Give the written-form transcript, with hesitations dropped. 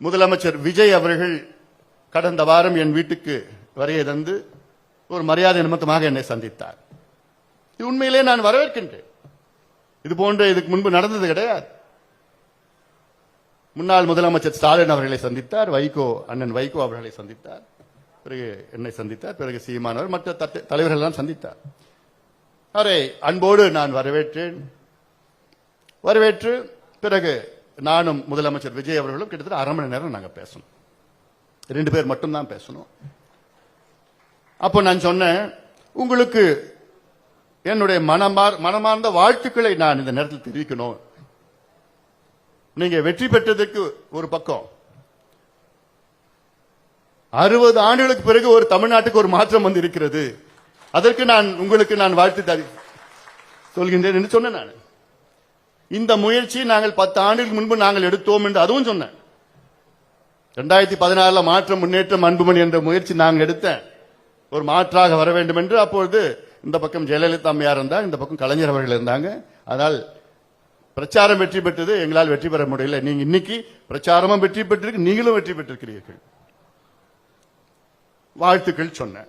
முதலமைச்சர் விஜய் அவர்கள் கடந்த வாரம் என் வீட்டுக்கு வருகை தந்து ஒரு மரியாதை நிமித்தமாக என்னை சந்தித்தார். இது உண்மையிலே நான் வரவேற்கின்றேன். இது போன்ற இதுக்கு முன்பு நடந்தது கிடையாது. முன்னாள் முதலமைச்சர் ஸ்டாலின் அவர்களை சந்தித்தார், அண்ணன் வைகோ அவர்களை சந்தித்தார், பிறகு என்னை சந்தித்தார், பிறகு சீமானவர் மற்ற தலைவர்கள் எல்லாம் சந்தித்தார். அவரை அன்போடு நான் வரவேற்று பிறகு நானும் முதலமைச்சர் விஜய் அவர்களும் கிட்டத்தட்ட அரை மணி நேரம் நாங்க பேசணும். 2 பேர் மட்டும்தான் பேசணும். அப்போ நான் சொன்னேன், உங்களுக்கு என்னுடைய மனமார்ந்த வாழ்த்துக்களை நான் இந்த நேரத்தில் தெரிவிக்கணும். நீங்க வெற்றி பெற்றதற்கு ஒரு பக்கம், 60 ஆண்டுகளுக்கு பிறகு ஒரு தமிழ்நாட்டுக்கு ஒரு மாற்றம் வந்து இருக்கிறது. அதற்கு உங்களுக்கு நான் வாழ்த்து சொல்கின்றேன் என்று சொன்னேன். நான் இந்த முயற்சி நாங்கள் 10 ஆண்டுகளுக்கு முன்பு நாங்கள் எடுத்தோம் என்று அதுவும் சொன்னேன். 2016 மாற்றம் முன்னேற்றம் அன்புமணி என்ற முயற்சி நாங்கள் எடுத்தேன், ஒரு மாற்றாக வர வேண்டும் என்று. அப்பொழுது இந்த பக்கம் ஜெயலலிதா அம்மையார் இருந்தாங்க, இந்த பக்கம் கலைஞர் அவர்கள் இருந்தாங்க. அதனால் பிரச்சாரம் வெற்றி பெற்றது, எங்களால் வெற்றி பெற முடியல. நீங்க இன்னைக்கு பிரச்சாரமும் வெற்றி பெற்றிருக்கு, நீங்களும் வெற்றி பெற்றிருக்கிறீர்கள். வாழ்த்துக்கள் சொன்னேன்.